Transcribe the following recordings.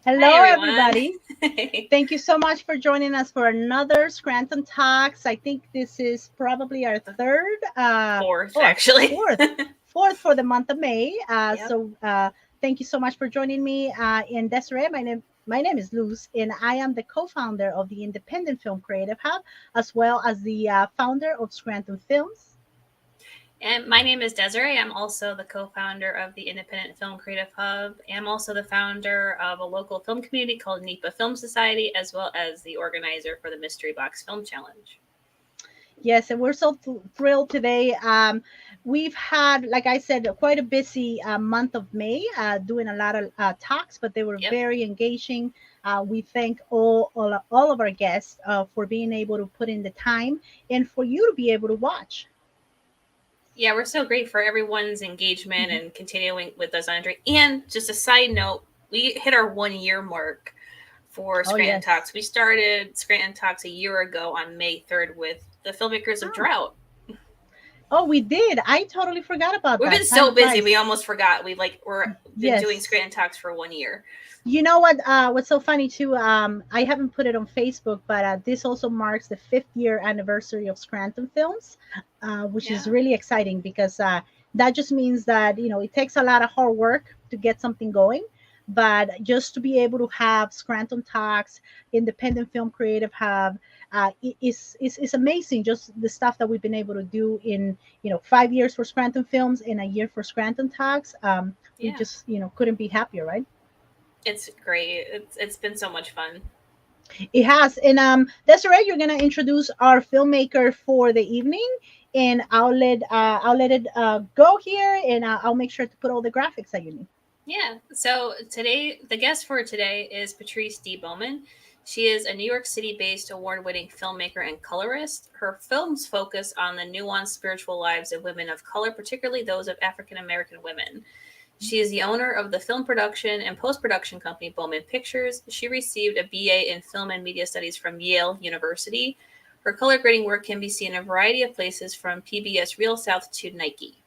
Hello, Hi, everybody. everyone. Thank you so much for joining us for another Scranton Talks. I think this is probably our third, Fourth, or actually. fourth for the month of May. Yep. Thank you so much for joining me. In Desiree, my name is Luz, and I am the co-founder of the Independent Film Creative Hub, as well as the founder of Scranton Films. And my name is Desiree. I'm also the co-founder of the Independent Film Creative Hub. I'm also the founder of a local film community called NEPA Film Society, as well as the organizer for the Mystery Box Film Challenge. Yes, and we're so thrilled today. We've had, like I said, quite a busy month of May, doing a lot of talks, but they were Yep. very engaging. We thank all of our guests for being able to put in the time and for you to be able to watch. Yeah, we're so great for everyone's engagement Mhm. and continuing with us, Andre. And just a side note, we hit our 1 year mark for Oh, Scranton yes. Talks. We started Scranton Talks a year ago on May 3rd with the filmmakers of Oh, Drought. oh, we did. I totally forgot about We've been that. Time so busy, we flies. almost forgot. We're been doing Yes. Scranton Talks for 1 year. You know what? What's so funny too? I haven't put it on Facebook, but this also marks the 5th year anniversary of Scranton Films, which is Yeah. really exciting because that just means that it takes a lot of hard work to get something going, but just to be able to have Scranton Talks, Independent Film Creative Hub, is amazing. Just the stuff that we've been able to do in 5 years for Scranton Films and a year for Scranton Talks. We Yeah. just couldn't be happier, right? It's great. It's been so much fun. It has. And Desiree, you're gonna introduce our filmmaker for the evening, and I'll let it go here, and I'll make sure to put all the graphics that you need. Yeah. So today, the guest for today is Patrice D. Bowman. She is a New York City based award winning filmmaker and colorist. Her films focus on the nuanced spiritual lives of women of color, particularly those of African American women. She is the owner of the film production and post production company Bowman Pictures. She received a BA in Film and Media Studies from Yale University. Her color grading work can be seen in a variety of places from PBS Reel South to Nike.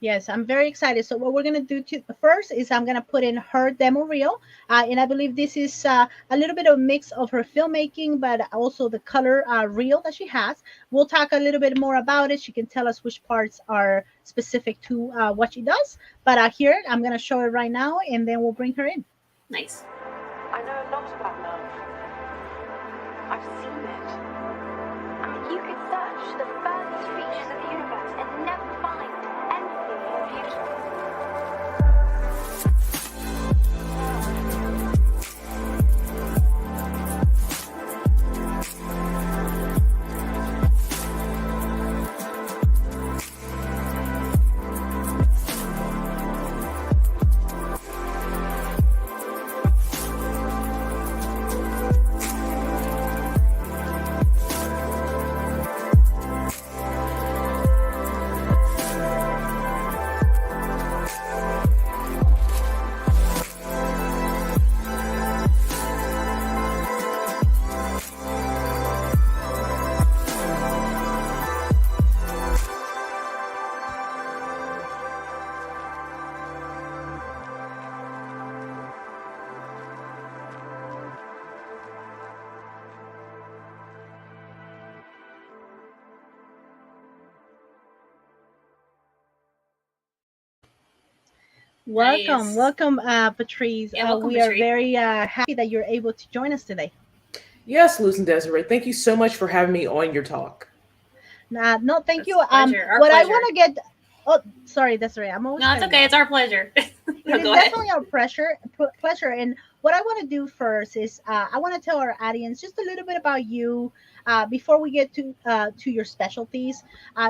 Yes, I'm very excited. So what we're gonna do first is I'm gonna put in her demo reel, and I believe this is a little bit of a mix of her filmmaking, but also the color reel that she has. We'll talk a little bit more about it. She can tell us which parts are specific to what she does. But here I'm gonna show it right now, and then we'll bring her in. Nice. I know a lot about love. I've seen it. I mean, you could search the furthest reaches of the universe and never find anything more beautiful. Welcome, Nice. welcome, Patrice. Yeah, welcome, We are Patrice. very happy that you're able to join us today. Yes, Luz and Desiree, thank you so much for having me on your talk. No, thank It's you. a pleasure. Our What I pleasure. want to get. Oh, sorry, Desiree. I'm always No, it's cutting you okay. off. It's our pleasure. It No, is go ahead. definitely our pleasure. And what I want to do first is I want to tell our audience just a little bit about you before we get to your specialties.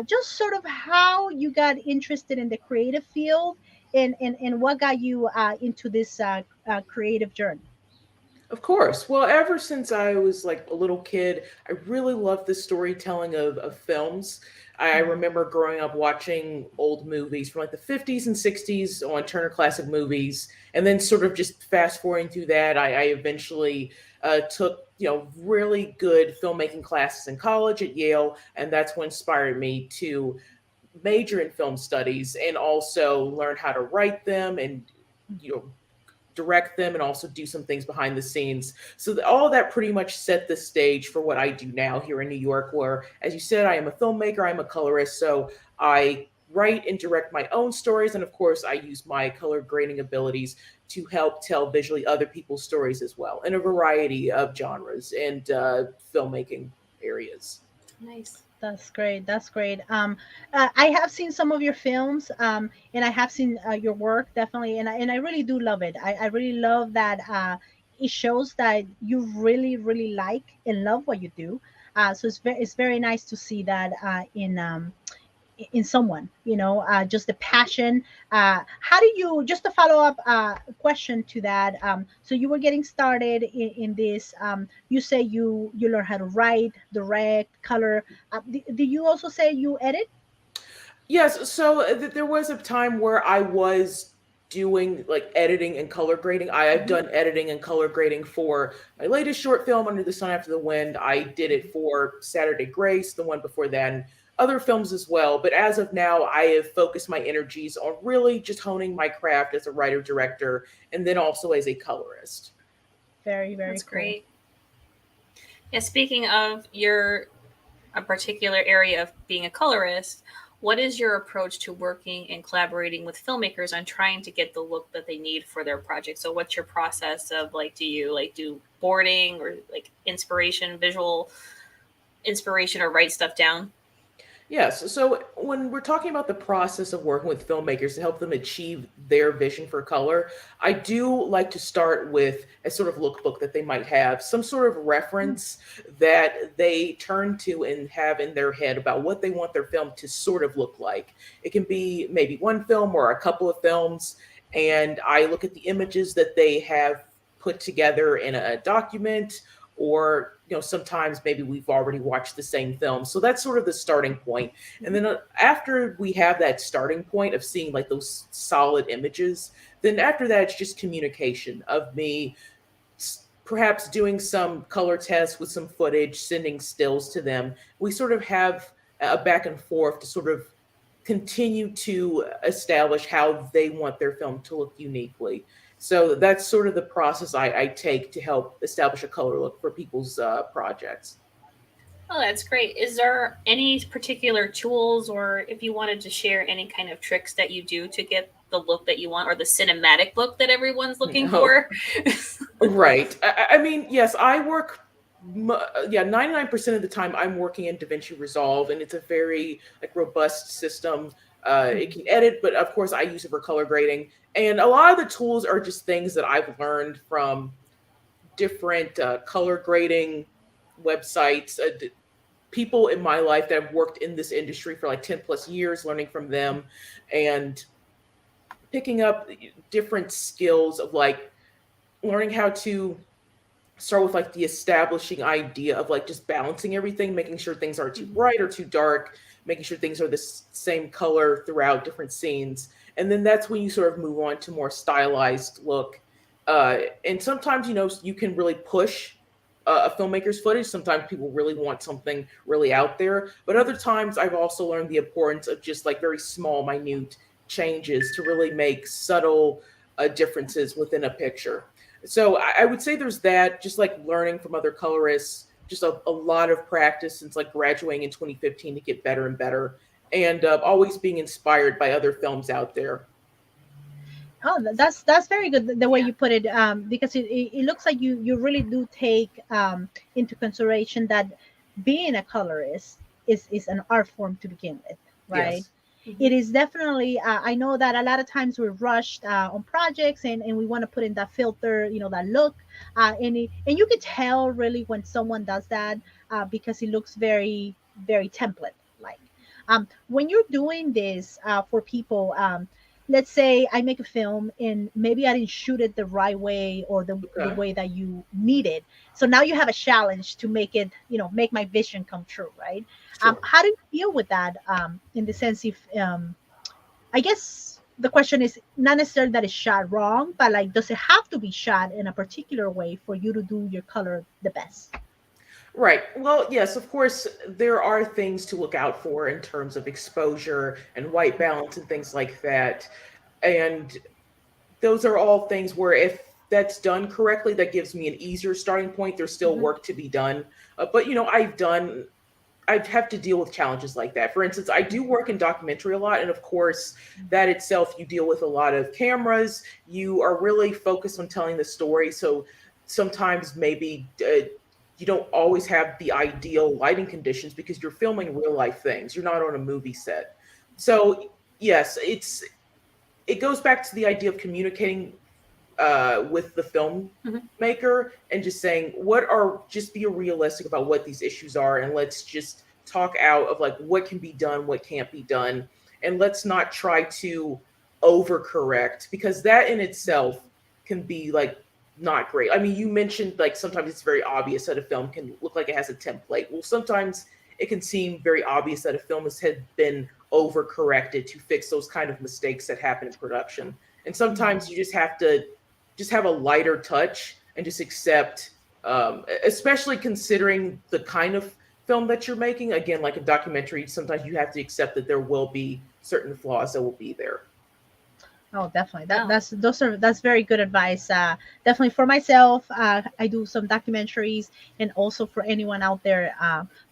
Just sort of how you got interested in the creative field, and what got you into this creative journey. Of course. Well, ever since I was like a little kid, I really loved the storytelling of films. I Mhm. remember growing up watching old movies from like the 50s and 60s on Turner Classic Movies. And then sort of just fast forwarding through that, I eventually took, really good filmmaking classes in college at Yale. And that's what inspired me to major in film studies and also learn how to write them and, you know, direct them and also do some things behind the scenes. So all of that pretty much set the stage for what I do now here in New York, where, as you said, I am a filmmaker, I'm a colorist. So I write and direct my own stories. And of course, I use my color grading abilities to help tell visually other people's stories as well in a variety of genres and filmmaking areas. Nice. That's great. That's great. I have seen some of your films, and I have seen your work definitely, and I really do love it. I really love that it shows that you really, really like and love what you do. So it's very nice to see that in someone, just the passion. How do you, just a follow up question to that, so you were getting started in this, you say you learn how to write, direct, color, do you also say you edit? Yes, so there was a time where I was doing like editing and color grading. I've Mhm. done editing and color grading for my latest short film, Under the Sun After the Wind. I did it for Saturday Grace, the one before then, other films as well. But as of now, I have focused my energies on really just honing my craft as a writer director and then also as a colorist. Very, very That's cool. great. Yeah, speaking of a particular area of being a colorist, what is your approach to working and collaborating with filmmakers on trying to get the look that they need for their project? So what's your process of, like, do you like do boarding or like inspiration, visual inspiration, or write stuff down? Yes. So when we're talking about the process of working with filmmakers to help them achieve their vision for color, I do like to start with a sort of lookbook that they might have, some sort of reference that they turn to and have in their head about what they want their film to sort of look like. It can be maybe one film or a couple of films, and I look at the images that they have put together in a document, or sometimes maybe we've already watched the same film, so that's sort of the starting point. And then after we have that starting point of seeing like those solid images, then after that it's just communication of me perhaps doing some color tests with some footage, sending stills to them. We sort of have a back and forth to sort of continue to establish how they want their film to look uniquely. So that's sort of the process I take to help establish a color look for people's projects. Oh, that's great. Is there any particular tools, or if you wanted to share any kind of tricks that you do to get the look that you want, or the cinematic look that everyone's looking Oh, for? right. I mean, yes, I work. Yeah, 99% of the time I'm working in DaVinci Resolve, and it's a very like robust system. It Mhm. can edit, but of course I use it for color grading. And a lot of the tools are just things that I've learned from different color grading websites, people in my life that have worked in this industry for like 10 plus years, learning from them and picking up different skills of like learning how to start with like the establishing idea of like just balancing everything, making sure things aren't too bright or too dark, making sure things are the same color throughout different scenes. And then that's when you sort of move on to more stylized look. And sometimes, you can really push a filmmaker's footage. Sometimes people really want something really out there. But other times, I've also learned the importance of just like very small, minute changes to really make subtle differences within a picture. So I would say there's that, just like learning from other colorists, just a lot of practice since like graduating in 2015 to get better and better, and always being inspired by other films out there. Oh, that's very good, the way Yeah. you put it, because it looks like you really do take into consideration that being a colorist is an art form to begin with, right? Yes. It Mhm. is definitely, I know that a lot of times we're rushed on projects, and we want to put in that filter, that look, and you can tell really when someone does that, because it looks very, very template like. When you're doing this for people, let's say I make a film and maybe I didn't shoot it the right way, or the Okay. way that you need it. So now you have a challenge to make it, make my vision come true, right? Sure. How do you deal with that, in the sense, if I guess the question is not necessarily that it's shot wrong, but like, does it have to be shot in a particular way for you to do your color the best? Right. Well, yes, of course, there are things to look out for in terms of exposure and white balance and things like that. And those are all things where if that's done correctly, that gives me an easier starting point. There's still work to be done. But, I have to deal with challenges like that. For instance, I do work in documentary a lot. And of course, that itself, you deal with a lot of cameras. You are really focused on telling the story. So sometimes maybe you don't always have the ideal lighting conditions because you're filming real life things. You're not on a movie set. So yes, it goes back to the idea of communicating with the filmmaker and just saying just be realistic about what these issues are, and let's just talk out of like what can be done, what can't be done, and let's not try to overcorrect, because that in itself can be like not great. I mean, you mentioned like sometimes it's very obvious that a film can look like it has a template. Well, sometimes it can seem very obvious that a film has been overcorrected to fix those kind of mistakes that happen in production. And sometimes you just have to have a lighter touch and just accept, especially considering the kind of film that you're making. Again, like a documentary, sometimes you have to accept that there will be certain flaws that will be there. Oh, definitely. That's very good advice. Definitely for myself, I do some documentaries, and also for anyone out there,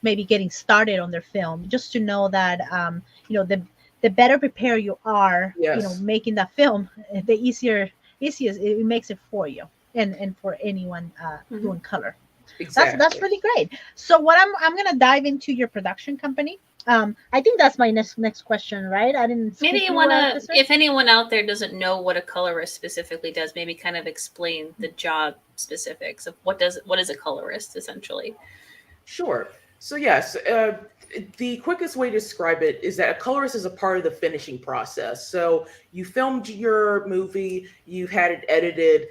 maybe getting started on their film, just to know that the better prepared you are, Yes. making that film, the easiest it makes it for you, and for anyone doing color. Exactly. That's really great. So what I'm gonna dive into your production company. I think that's my next question, right? I didn't. Maybe you want to, if anyone out there doesn't know what a colorist specifically does, maybe kind of explain the job specifics of what is a colorist essentially. Sure. So yes, the quickest way to describe it is that a colorist is a part of the finishing process. So you filmed your movie, you've had it edited,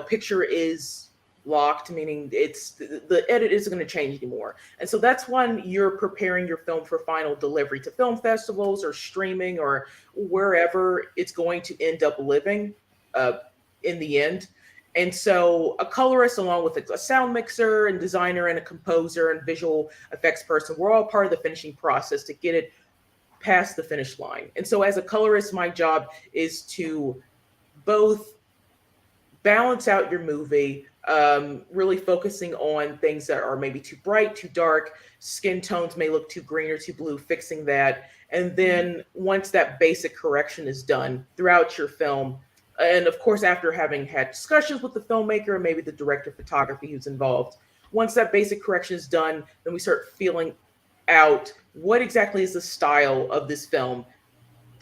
picture is locked, meaning the edit isn't going to change anymore. And so that's when you're preparing your film for final delivery to film festivals or streaming or wherever it's going to end up living in the end. And so a colorist, along with a sound mixer and designer and a composer and visual effects person, we're all part of the finishing process to get it past the finish line. And so as a colorist, my job is to both balance out your movie, really focusing on things that are maybe too bright, too dark, skin tones may look too green or too blue, fixing that. And then once that basic correction is done throughout your film, and of course, after having had discussions with the filmmaker and maybe the director of photography who's involved, once that basic correction is done, then we start feeling out what exactly is the style of this film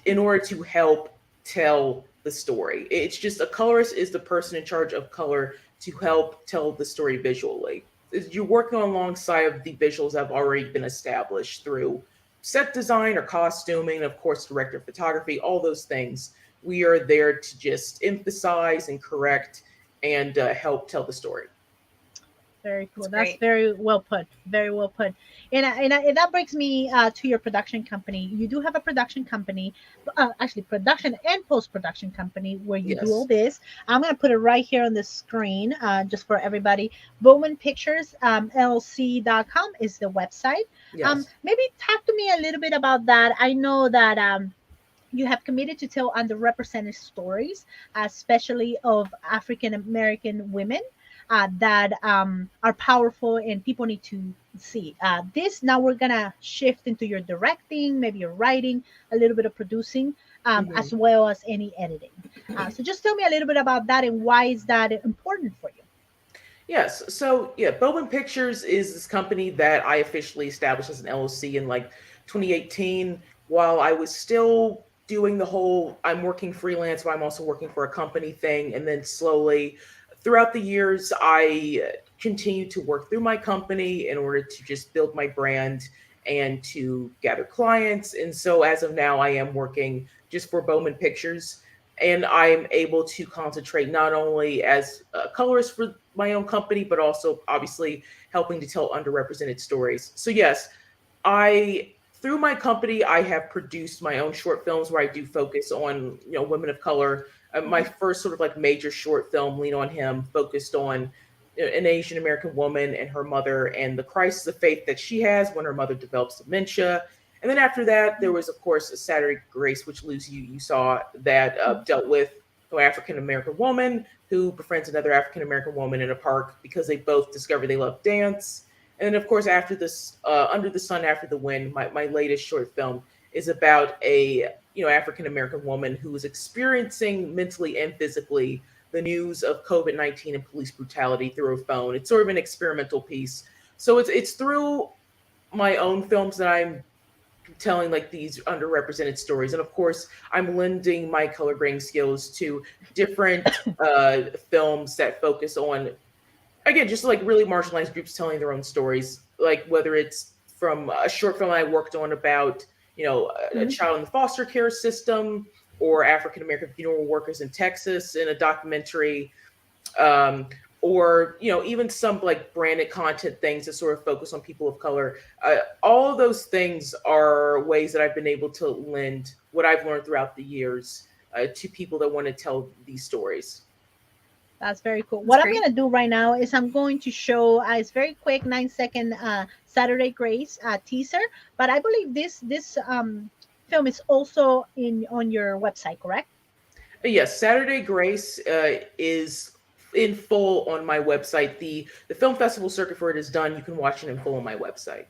in order to help tell the story. It's just a colorist is the person in charge of color to help tell the story visually. You're working alongside of the visuals that have already been established through set design or costuming, of course, director of photography, all those things. We are there to just emphasize and correct and help tell the story. Very cool. That's very well put. Very well put. And that brings me to your production company. You do have a production company, actually production and post-production company where you do all this. I'm going to put it right here on the screen just for everybody. Bowman Pictures, LLC.com is the website. Yes. Maybe talk to me a little bit about that. I know that you have committed to tell underrepresented stories, especially of African American women. That are powerful and people need to see. Now we're gonna shift into your directing, maybe your writing, a little bit of producing, as well as any editing. So just tell me a little bit about that and why is that important for you? Yes. So Bowman Pictures is this company that I officially established as an LLC in like 2018, while I was still doing the whole I'm working freelance, but I'm also working for a company thing, and then slowly throughout the years, I continued to work through my company in order to just build my brand and to gather clients. And so as of now, I am working just for Bowman Pictures, and I'm able to concentrate not only as a colorist for my own company, but also obviously helping to tell underrepresented stories. So yes, through my company, I have produced my own short films where I do focus on, women of color. My first sort of like major short film, Lean on Him, focused on an Asian American woman and her mother and the crisis of faith that she has when her mother develops dementia. And then after that, there was, of course, a Saturday Grace, which Lucy, you saw, that dealt with African American woman who befriends another African American woman in a park because they both discover they love dance. And then, of course, after this, Under the Sun, After the Wind, my latest short film is about a African American woman who is experiencing mentally and physically the news of COVID-19 and police brutality through a phone. It's sort of an experimental piece. So it's through my own films that I'm telling like these underrepresented stories, and of course I'm lending my color grading skills to different films that focus on, again, just like really marginalized groups telling their own stories, like whether it's from a short film I worked on about a child in the foster care system, or African American funeral workers in Texas in a documentary, or even some like branded content things that sort of focus on people of color. All of those things are ways that I've been able to lend what I've learned throughout the years to people that want to tell these stories. That's very cool. What I'm going to do right now is I'm going to show it's very quick 9-second Saturday Grace teaser, but I believe this film is also on your website, correct? Yes, Saturday Grace is in full on my website. The film festival circuit for it is done. You can watch it in full on my website.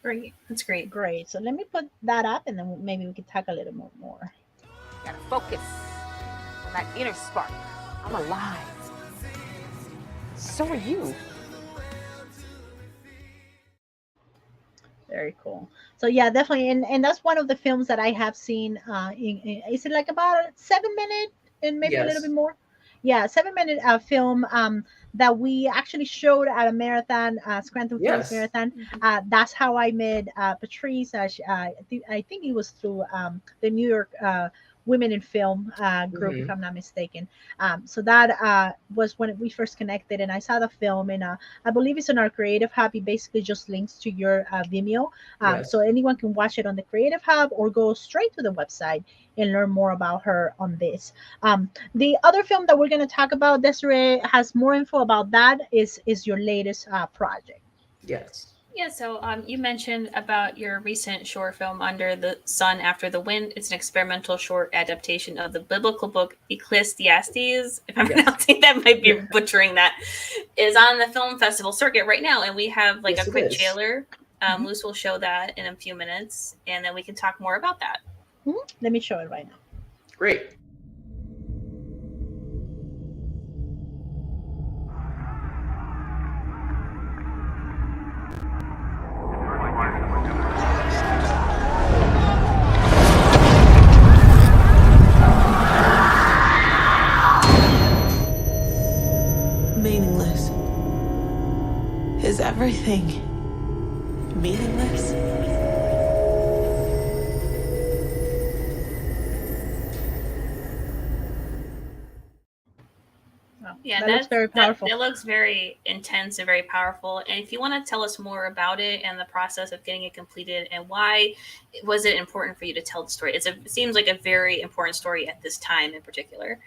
Great. That's great. Great. So let me put that up, and then maybe we can talk a little more. Gotta focus on that inner spark. I'm alive. So are you. Very cool. So yeah, definitely, and that's one of the films that I have seen. Is it like about a 7-minute and maybe a little bit more? Yeah, 7-minute film that we actually showed at a marathon, ScrantonTalks marathon. That's how I met Patrice. I think it was through the New York Women in Film group, if I'm not mistaken. So that was when we first connected, and I saw the film, and I believe it's on our Creative Hub. It basically just links to your Vimeo, so anyone can watch it on the Creative Hub or go straight to the website and learn more about her on this. The other film that we're going to talk about, Desiree has more info about that, is your latest project. Yes. Yeah, so you mentioned about your recent short film, Under the Sun, After the Wind. It's an experimental short adaptation of the biblical book Ecclesiastes. If I'm pronouncing that, might be butchering that. Is on the film festival circuit right now, and we have like a quick trailer. Luce will show that in a few minutes, and then we can talk more about that. Let me show it right now. Great. Meaningless. Is everything meaningless? Yeah, that looks very powerful. That looks very intense and very powerful. And if you want to tell us more about it and the process of getting it completed, and why was it important for you to tell the story? It seems like a very important story at this time in particular.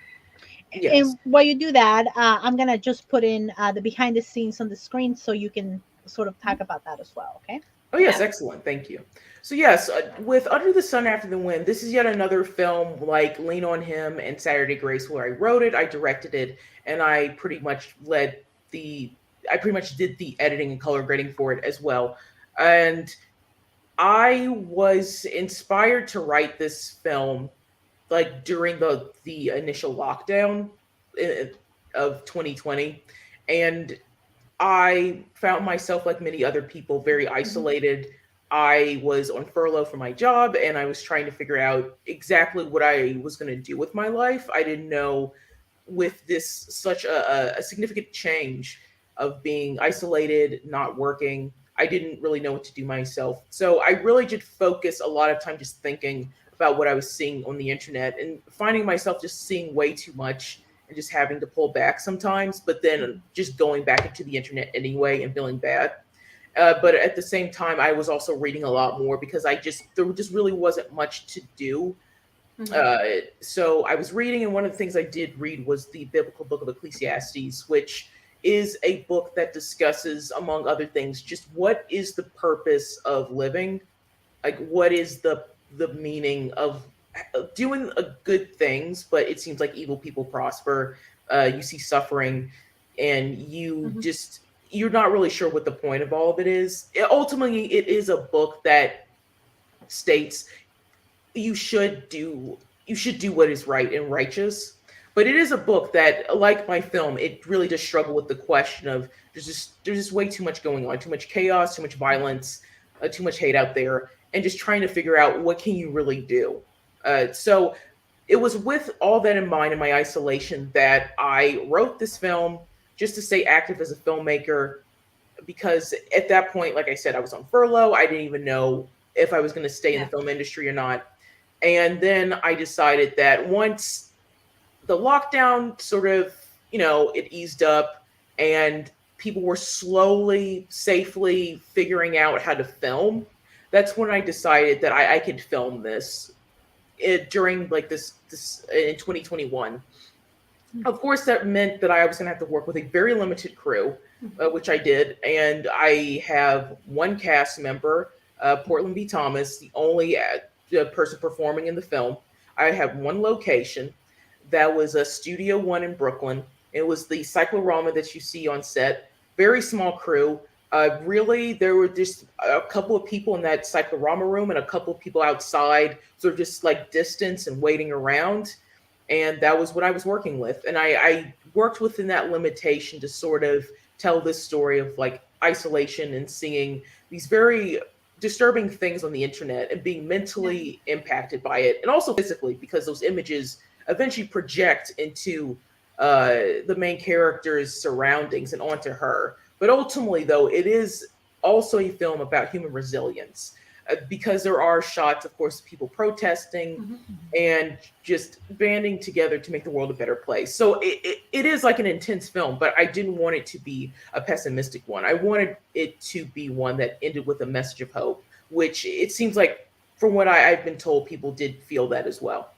Yes. And while you do that, I'm going to just put in the behind the scenes on the screen so you can sort of talk about that as well, okay? Oh, yes, excellent. Thank you. So, yes, with Under the Sun, After the Wind, this is yet another film like Lean on Him and Saturday Grace, where I wrote it, I directed it, and I pretty much did the editing and color grading for it as well. And I was inspired to write this film like during the initial lockdown of 2020. And I found myself, like many other people, very isolated. I was on furlough from my job, and I was trying to figure out exactly what I was going to do with my life. I didn't know, with this such a significant change of being isolated, not working, I didn't really know what to do myself. So I really did focus a lot of time just thinking about what I was seeing on the internet, and finding myself just seeing way too much and just having to pull back sometimes, but then just going back into the internet anyway and feeling bad. But at the same time, I was also reading a lot more because there just really wasn't much to do. So I was reading, and one of the things I did read was the Biblical Book of Ecclesiastes, which is a book that discusses, among other things, just what is the purpose of living? Like, what is the meaning of doing good things, but it seems like evil people prosper. You see suffering, and you're not really sure what the point of all of it is. Ultimately, it is a book that states you should do what is right and righteous. But it is a book that, like my film, it really does struggle with the question of there's just way too much going on, too much chaos, too much violence, too much hate out there, and just trying to figure out what can you really do. So it was with all that in mind in my isolation that I wrote this film just to stay active as a filmmaker, because at that point, like I said, I was on furlough. I didn't even know if I was going to stay in the film industry or not. And then I decided that once the lockdown sort of, it eased up and people were slowly, safely figuring out how to film, that's when I decided that I could film this during like this in 2021. Of course, that meant that I was going to have to work with a very limited crew, which I did. And I have one cast member, Portland B. Thomas, the only person performing in the film. I have one location. That was a Studio One in Brooklyn. It was the cyclorama that you see on set. Very small crew. Really, there were just a couple of people in that cyclorama room and a couple of people outside, sort of just like distance and waiting around. And that was what I was working with. And I worked within that limitation to sort of tell this story of like isolation and seeing these very disturbing things on the internet and being mentally impacted by it, and also physically, because those images eventually project into the main character's surroundings and onto her. But ultimately, though, it is also a film about human resilience, because there are shots, of course, of people protesting and just banding together to make the world a better place. So it is like an intense film, but I didn't want it to be a pessimistic one. I wanted it to be one that ended with a message of hope, which it seems like, from what I've been told, people did feel that as well.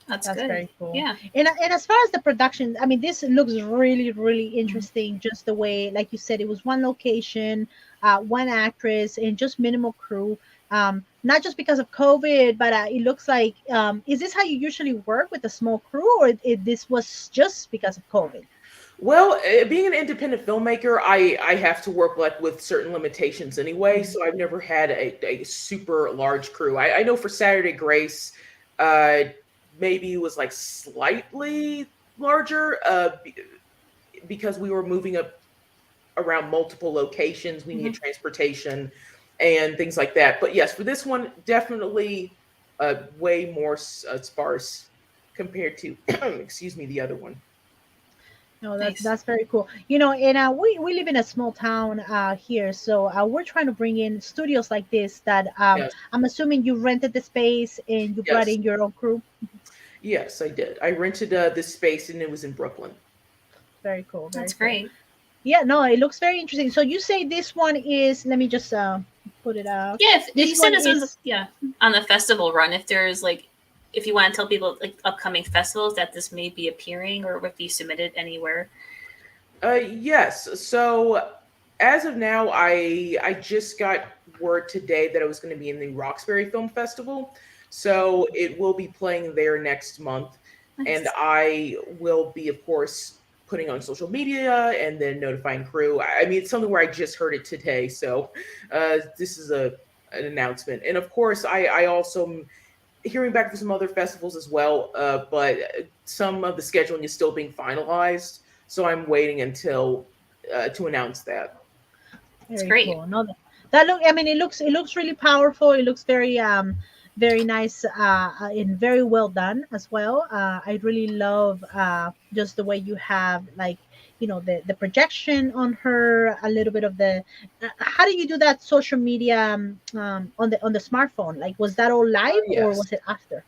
That's good. Very cool. Yeah. And as far as the production, I mean, this looks really, really interesting. Just the way, like you said, it was one location, one actress, and just minimal crew. Not just because of COVID, but it looks like, is this how you usually work with a small crew, or this was just because of COVID? Well, being an independent filmmaker, I have to work like with certain limitations anyway. So I've never had a super large crew. I know for Saturday Grace, maybe it was like slightly larger because we were moving up around multiple locations. We needed transportation and things like that. But yes, for this one, definitely way more sparse compared to, excuse me, the other one. No, that's very cool. And we live in a small town here, so we're trying to bring in studios like this that I'm assuming you rented the space and you brought in your own crew. Yes, I did. I rented this space and it was in Brooklyn. Very cool. That's great. Yeah, no, it looks very interesting. So you say this one is, let me just put it out. Yeah, if you said this on the festival run, if there's like, if you want to tell people like upcoming festivals that this may be appearing, or if you submitted anywhere. Yes. So as of now, I just got word today that I was going to be in the Roxbury Film Festival. So it will be playing there next month. Nice. And I will be, of course, putting on social media and then notifying crew. I mean, it's something where I just heard it today. So this is an announcement. And of course, I also am hearing back from some other festivals as well, but some of the scheduling is still being finalized. So I'm waiting until to announce that. It's great. Cool. No, it looks really powerful. It looks very nice and very well done as well. I really love just the way you have the projection on her, a little bit of the how do you do that social media on the smartphone? Like, was that all live or was it after?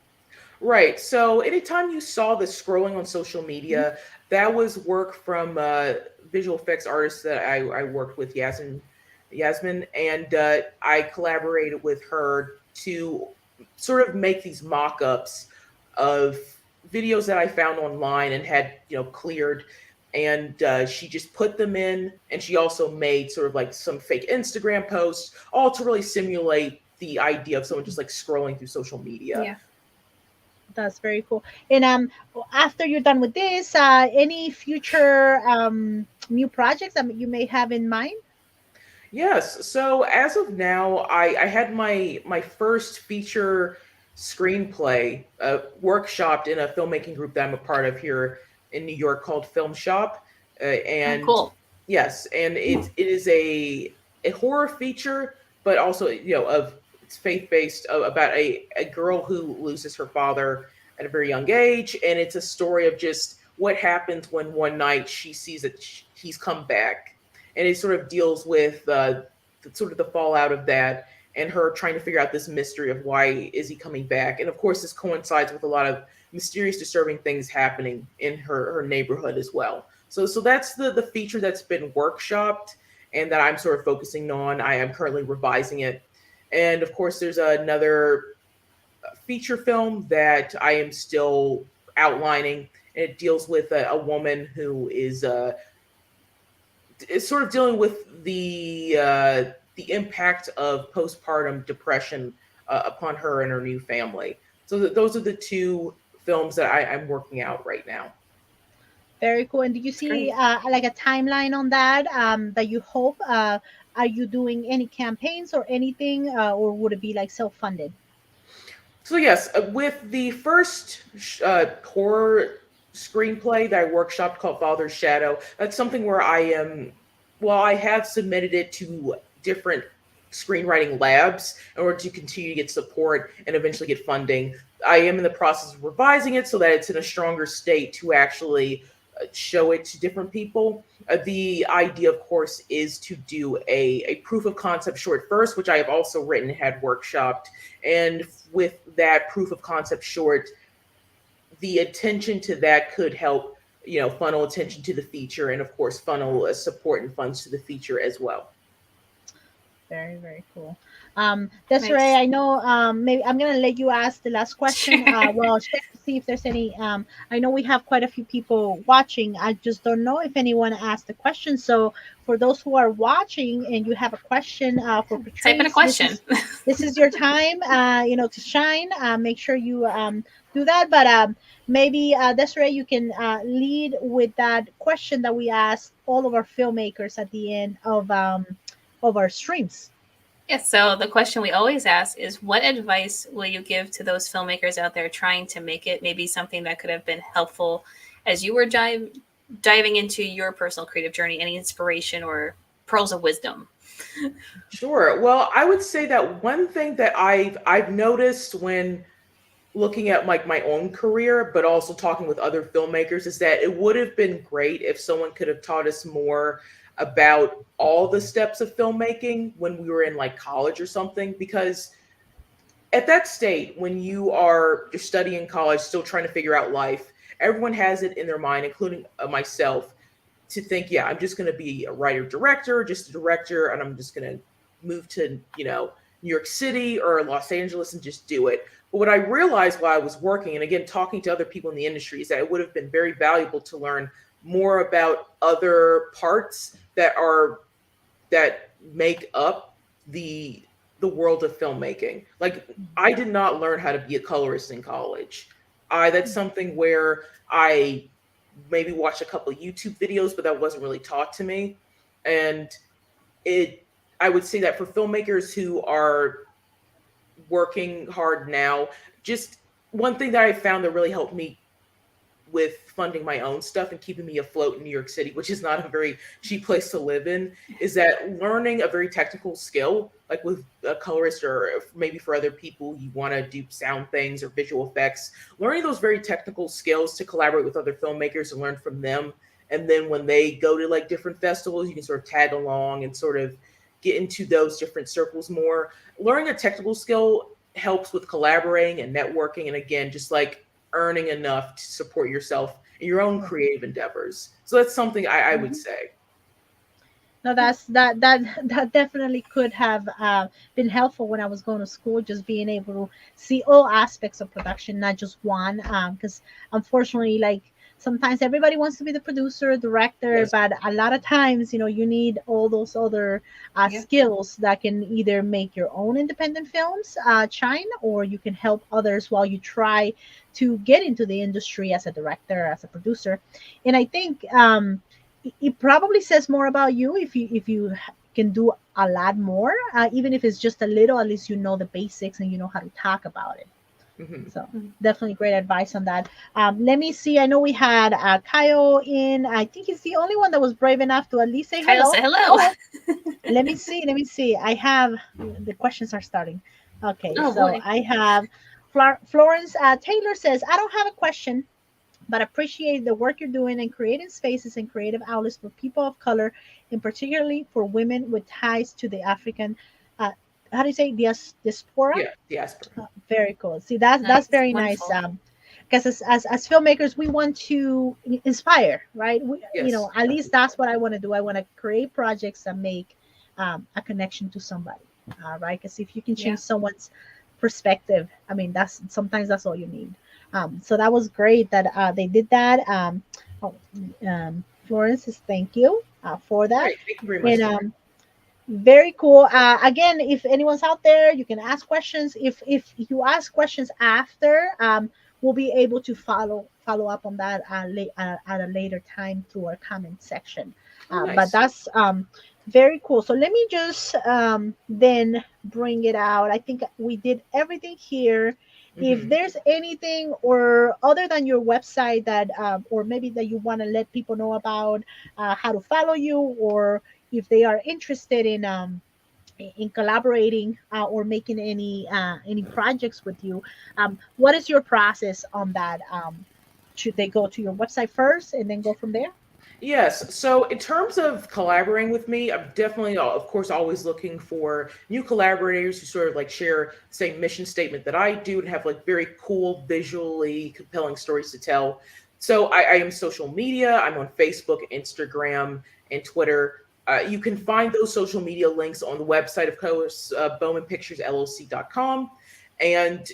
Right. So anytime you saw the scrolling on social media, that was work from visual effects artists that I worked with, Yasmin, and I collaborated with her to sort of make these mock-ups of videos that I found online and had cleared, and she just put them in, and she also made sort of like some fake Instagram posts, all to really simulate the idea of someone just like scrolling through social media. That's very cool. And after you're done with this, any future new projects that you may have in mind? Yes. So as of now, I had my first feature screenplay workshopped in a filmmaking group that I'm a part of here in New York called Film Shop, Oh, and cool. yes, and it is a horror feature, but also of it's faith based about a girl who loses her father at a very young age, and it's a story of just what happens when one night she sees that he's come back, and it sort of deals with sort of the fallout of that and her trying to figure out this mystery of why is he coming back. And of course this coincides with a lot of mysterious disturbing things happening in her neighborhood as well. So that's the feature that's been workshopped and that I'm sort of focusing on. I am currently revising it. And of course there's another feature film that I am still outlining, and it deals with a woman who is sort of dealing with the impact of postpartum depression upon her and her new family. So those are the two films that I'm working out right now. Very cool. And do you It's see great. like a timeline on that that you hope? Are you doing any campaigns or anything, or would it be like self-funded? So yes, with the first horror screenplay that I workshopped called Father's Shadow, that's something where I am. Well, I have submitted it to different screenwriting labs in order to continue to get support and eventually get funding. I am in the process of revising it so that it's in a stronger state to actually show it to different people. The idea, of course, is to do a proof of concept short first, which I have also written and had workshopped. And with that proof of concept short, the attention to that could help, funnel attention to the feature, and of course, funnel support and funds to the feature as well. Very, very cool. Desiree, Nice. I know maybe I'm gonna let you ask the last question. Sure. Well, check to see if there's any. I know we have quite a few people watching. I just don't know if anyone asked the question. So for those who are watching and you have a question for Type in a Patrice, question. this is your time. To shine. Make sure you do that. But maybe Desiree, you can lead with that question that we asked all of our filmmakers at the end of our streams. Yeah, so the question we always ask is what advice will you give to those filmmakers out there trying to make it? Maybe something that could have been helpful as you were diving into your personal creative journey, any inspiration or pearls of wisdom? Sure. Well, I would say that one thing that I've noticed when looking at like my own career, but also talking with other filmmakers, is that it would have been great if someone could have taught us more about all the steps of filmmaking when we were in like college or something. Because at that state, when you're studying college, still trying to figure out life, everyone has it in their mind, including myself, to think, yeah, I'm just going to be a writer director, just a director, and I'm just going to move to, New York City or Los Angeles and just do it. But what I realized while I was working, and again, talking to other people in the industry, is that it would have been very valuable to learn more about other parts that make up the world of filmmaking. Like, I did not learn how to be a colorist in college. That's something where I maybe watched a couple of YouTube videos, but that wasn't really taught to me. And I would say that for filmmakers who are working hard now, just one thing that I found that really helped me with funding my own stuff and keeping me afloat in New York City, which is not a very cheap place to live in, is that learning a very technical skill, like with a colorist, or maybe for other people, you want to do sound things or visual effects, learning those very technical skills to collaborate with other filmmakers and learn from them. And then when they go to like different festivals, you can sort of tag along and sort of get into those different circles more. Learning a technical skill helps with collaborating and networking. And again, just like earning enough to support yourself in your own creative endeavors. So that's something I would say. No, that definitely could have been helpful when I was going to school, just being able to see all aspects of production, not just one. Because unfortunately, like sometimes everybody wants to be the producer, director, Yes. but a lot of times, you need all those other Yeah. skills that can either make your own independent films shine, or you can help others while you try to get into the industry as a director, as a producer. And I think it probably says more about you if you can do a lot more, even if it's just a little. At least you know the basics and you know how to talk about it. Hmm. So definitely great advice on that. Let me see. I know we had Kyle in. I think he's the only one that was brave enough to at least say Kyle, hello. say hello. Let me see. Let me see. I have the questions are starting. Okay, Oh, so boy. I have Florence Taylor says, I don't have a question, but appreciate the work you're doing in creating spaces and creative outlets for people of color, and particularly for women with ties to the African, uh, how do you say, diaspora? Yeah, Diaspora. Very cool. See, that's Nice. very nice. Wonderful. Because as filmmakers, we want to inspire, right? Yes. At least that's what I want to do. I want to create projects that make a connection to somebody, right? Because if you can Yeah. change someone's perspective, I mean, sometimes that's all you need. So that was great that they did that. Oh, Florence says thank you for that. Great. Thank you very much. And very cool. Again, if anyone's out there, you can ask questions. If you ask questions after, we'll be able to follow up on that at a later time through our comment section. Oh, But nice. that's very cool. So let me just then bring it out. I think we did everything here. If Hmm. there's anything or other than your website that, or maybe that you want to let people know about, how to follow you, or if they are interested in collaborating or making any projects with you, what is your process on that? Should they go to your website first and then go from there? Yes. So, in terms of collaborating with me, I'm definitely, of course, always looking for new collaborators who sort of like share the same mission statement that I do and have like very cool, visually compelling stories to tell. So, I am social media. I'm on Facebook, Instagram, and Twitter. You can find those social media links on the website, of course, bowmanpicturesllc.com. And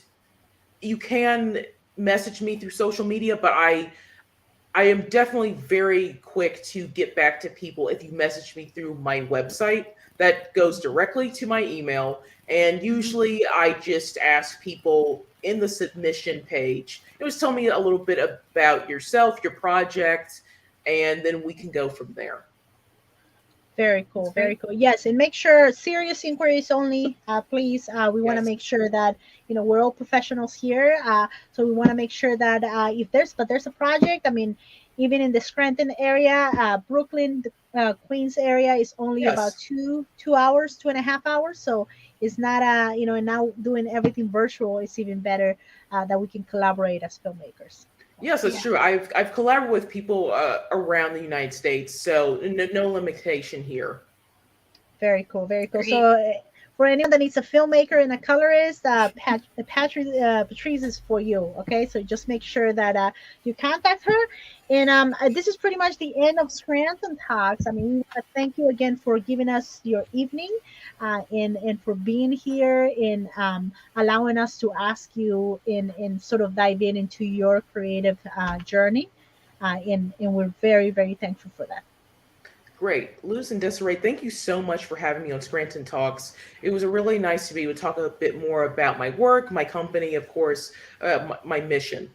you can message me through social media, but I am definitely very quick to get back to people if you message me through my website. That goes directly to my email. And usually I just ask people in the submission page, just tell me a little bit about yourself, your project, and then we can go from there. Very That's cool, very great. cool. Yes, and make sure serious inquiries only, please. We want to Yes. make sure that we're all professionals here. So we want to make sure that if there's a project. I mean, even in the Scranton area, Brooklyn, the Queens area is only about Yes. 2 hours, 2.5 hours. So it's not and now doing everything virtual is even better, that we can collaborate as filmmakers. Yes, that's Yeah. true. I've collaborated with people around the United States, so no limitation here. Very cool, very cool. So, Great. for anyone that needs a filmmaker and a colorist, Patrice is for you. Okay, so just make sure that you contact her. And this is pretty much the end of Scranton Talks. I mean, we want to thank you again for giving us your evening, and for being here and allowing us to ask you and sort of dive into your creative journey. And we're very, very thankful for that. Great. Luz and Desiree, thank you so much for having me on Scranton Talks. It was really nice to be able to talk a bit more about my work, my company, of course, my mission.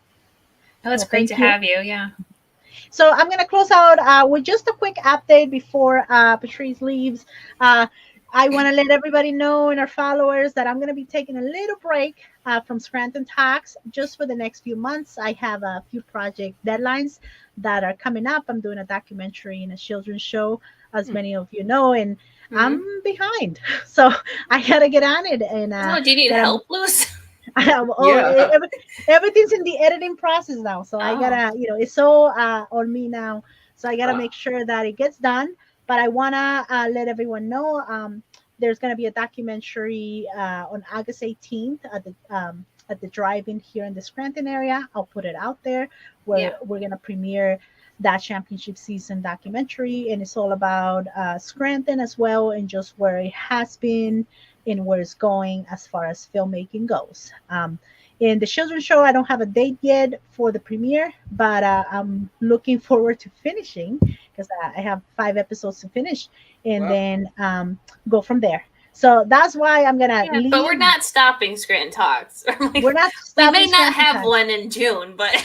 Oh, it's Well, great to thank you. have you. Yeah. So I'm going to close out with just a quick update before Patrice leaves. I want to let everybody know and our followers that I'm going to be taking a little break from Scranton Talks just for the next few months. I have a few project deadlines that are coming up. I'm doing a documentary and a children's show, as many of you know, and Hmm. I'm behind. So I got to get on it and Oh, do you need get help, Luz? Yeah. everything's in the editing process now, so I Oh, gotta, it's so on me now, so I gotta Uh, make sure that it gets done. But I wanna let everyone know, there's gonna be a documentary on August 18th at the drive-in here in the Scranton area. I'll put it out there yeah. where we're gonna premiere that championship season documentary, and it's all about Scranton as well, and just where it has been and where it's going as far as filmmaking goes. In the children's show, I don't have a date yet for the premiere, but I'm looking forward to finishing because I have 5 episodes to finish, and Wow. then go from there. So that's why I'm gonna Yeah, leave. but we're not stopping Scranton Talks. We're not We stopping. may not Scranton have Talks. one in June, but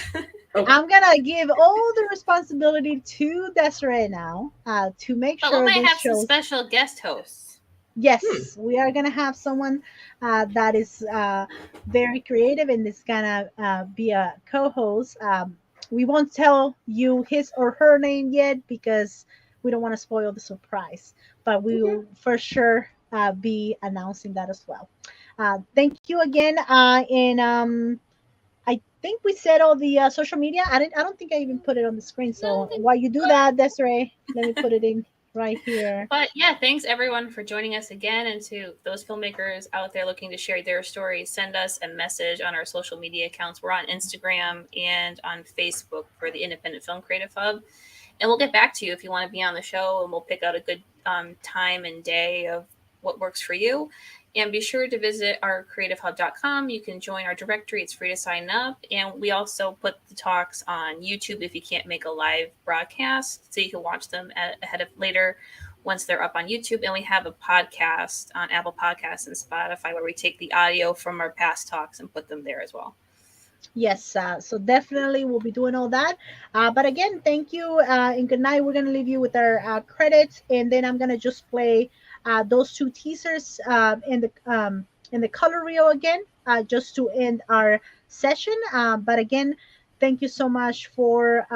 Okay. I'm gonna give all the responsibility to Desiree now to make we sure may this have some shows. special guest hosts. Yes, we are gonna have someone that is very creative and is gonna be a co-host. We won't tell you his or her name yet because we don't want to spoil the surprise, but we will for sure be announcing that as well. Thank you again, and I think we said all the social media. I don't think I even put it on the screen. So while you do that, Desiree, let me put it in right here. But yeah, thanks everyone for joining us again. And to those filmmakers out there looking to share their stories, send us a message on our social media accounts. We're on Instagram and on Facebook for the Independent Film Creative Hub. And we'll get back to you if you want to be on the show, and we'll pick out a good time and day of what works for you. And be sure to visit our creativehub.com. You can join our directory. It's free to sign up. And we also put the talks on YouTube if you can't make a live broadcast, so you can watch them ahead of later once they're up on YouTube. And we have a podcast on Apple Podcasts and Spotify where we take the audio from our past talks and put them there as well. Yes, so definitely we'll be doing all that. But again, thank you and good night. We're going to leave you with our credits, and then I'm going to just play those two teasers in the color reel again, just to end our session. But again, thank you so much for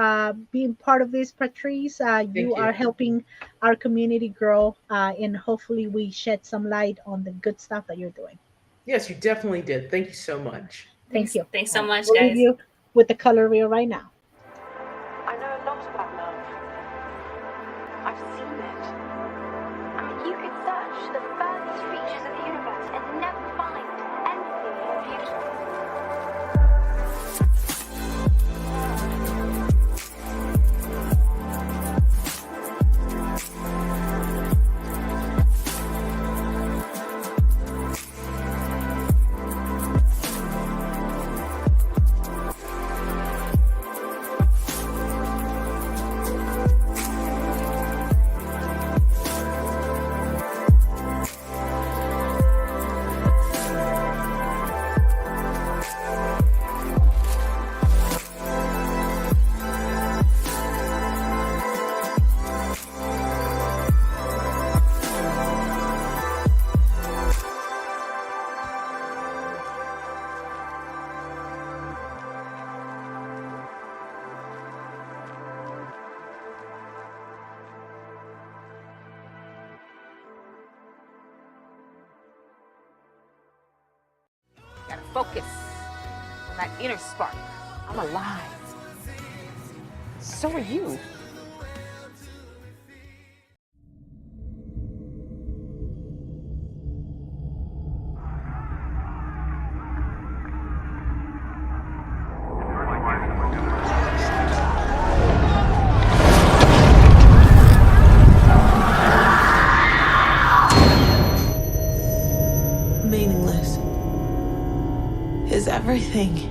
being part of this, Patrice. You are helping our community grow, and hopefully we shed some light on the good stuff that you're doing. Yes, you definitely did. Thank you so much. Thank you. Thanks so much, We'll guys. leave you with the color reel right now. I know a lot about love. I've seen it. I mean, you could search the furthest reaches of the universe and never find anything more beautiful. Gotta focus on that inner spark. I'm alive. So are you. Meaningless is everything.